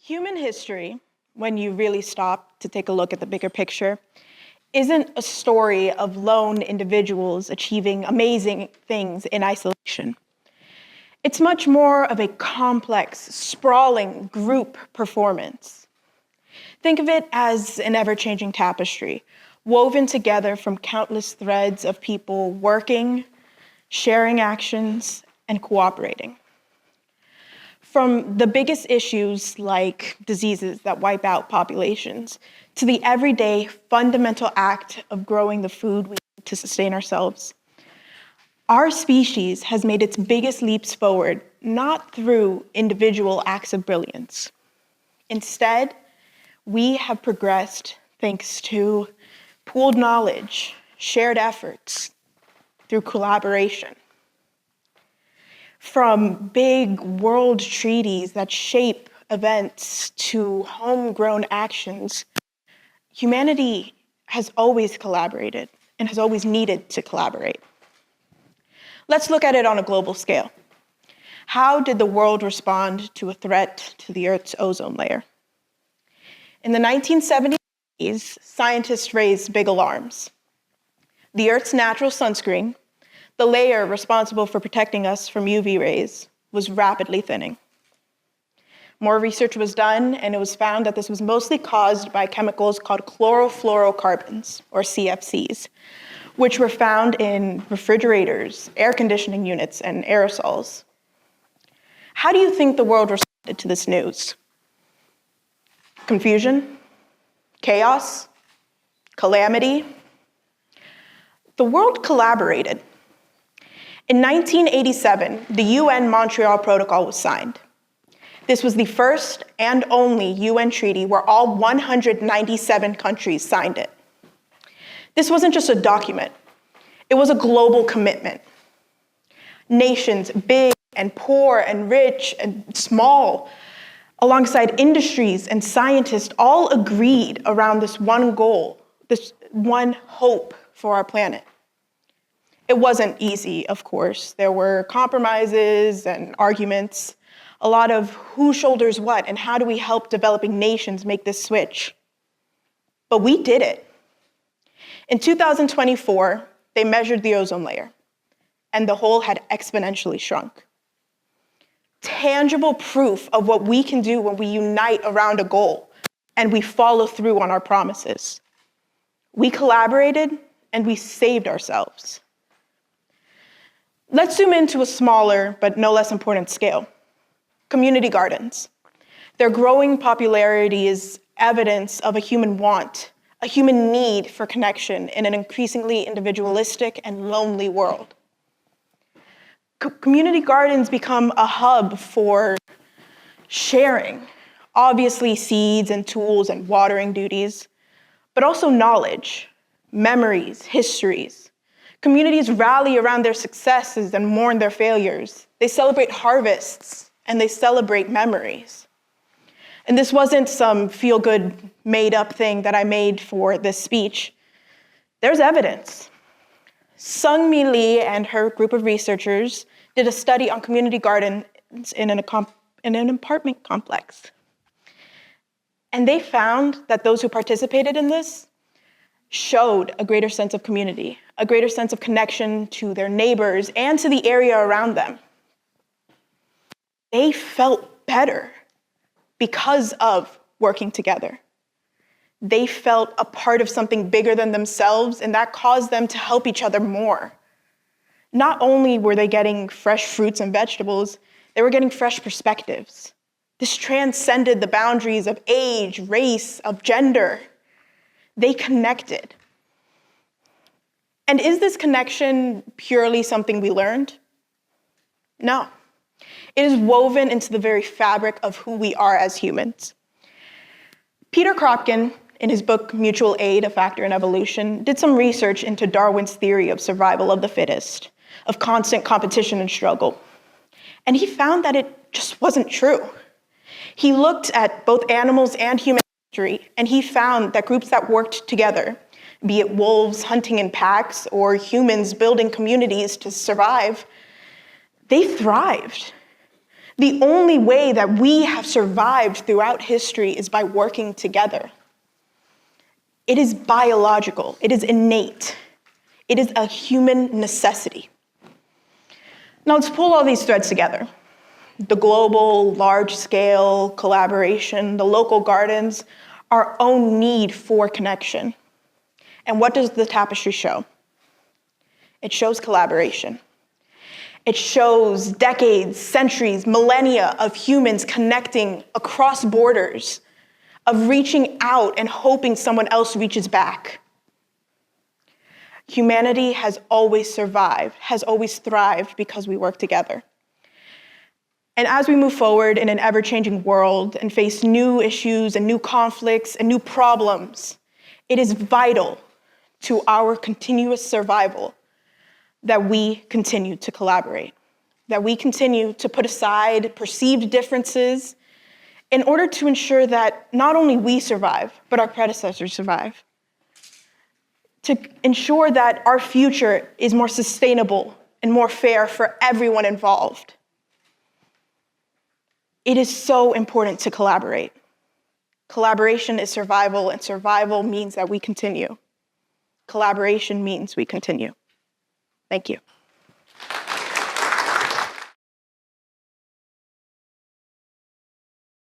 Human history, when you really stop to take a look at the bigger picture, isn't a story of lone individuals achieving amazing things in isolation. It's much more of a complex, sprawling group performance. Think of it as an ever-changing tapestry, woven together from countless threads of people working, sharing actions, and cooperating. From the biggest issues like diseases that wipe out populations, to the everyday fundamental act of growing the food we need to sustain ourselves. Our species has made its biggest leaps forward not through individual acts of brilliance. Instead, we have progressed thanks to pooled knowledge, shared efforts, through collaboration. From big world treaties that shape events to homegrown actions, humanity has always collaborated and has always needed to collaborate. Let's look at it on a global scale. How did the world respond to a threat to the Earth's ozone layer? In the 1970s, scientists raised big alarms. The Earth's natural sunscreen, the layer responsible for protecting us from UV rays, was rapidly thinning. More research was done, and it was found that this was mostly caused by chemicals called chlorofluorocarbons, or CFCs, which were found in refrigerators, air conditioning units, and aerosols. How do you think the world responded to this news? Confusion? Chaos? Calamity? The world collaborated. In 1987, the UN Montreal Protocol was signed. This was the first and only UN treaty where all 197 countries signed it. This wasn't just a document, it was a global commitment. Nations, big and poor and rich and small, alongside industries and scientists, all agreed around this one goal, this one hope for our planet. It wasn't easy, of course. There were compromises and arguments, a lot of who shoulders what and how do we help developing nations make this switch. But we did it. In 2024, they measured the ozone layer, and the hole had exponentially shrunk. Tangible proof of what we can do when we unite around a goal and we follow through on our promises. We collaborated and we saved ourselves. Let's zoom into a smaller but no less important scale. Community gardens. Their growing popularity is evidence of a human want, a human need for connection in an increasingly individualistic and lonely world. Community gardens become a hub for sharing, obviously seeds and tools and watering duties, but also knowledge, memories, histories. Communities rally around their successes and mourn their failures. They celebrate harvests and they celebrate memories. And this wasn't some feel-good, made-up thing that I made for this speech. There's evidence. Sung-Mi Lee and her group of researchers did a study on community gardens in an apartment complex. And they found that those who participated in this showed a greater sense of community, a greater sense of connection to their neighbors and to the area around them. They felt better because of working together. They felt a part of something bigger than themselves, and that caused them to help each other more. Not only were they getting fresh fruits and vegetables, they were getting fresh perspectives. This transcended the boundaries of age, race, of gender. They connected. And is this connection purely something we learned? No. It is woven into the very fabric of who we are as humans. Peter Kropotkin, in his book Mutual Aid, A Factor in Evolution, did some research into Darwin's theory of survival of the fittest, of constant competition and struggle. And he found that it just wasn't true. He looked at both animals and human history, and he found that groups that worked together, be it wolves hunting in packs or humans building communities to survive, they thrived. The only way that we have survived throughout history is by working together. It is biological. It is innate. It is a human necessity. Now let's pull all these threads together. The global, large-scale collaboration, the local gardens, our own need for connection. And what does the tapestry show? It shows collaboration. It shows decades, centuries, millennia of humans connecting across borders, of reaching out and hoping someone else reaches back. Humanity has always survived, has always thrived because we work together. And as we move forward in an ever-changing world and face new issues and new conflicts and new problems, it is vital to our continuous survival that we continue to collaborate, that we continue to put aside perceived differences in order to ensure that not only we survive, but our predecessors survive, to ensure that our future is more sustainable and more fair for everyone involved. It is so important to collaborate. Collaboration is survival, and survival means that we continue. Collaboration means we continue. Thank you.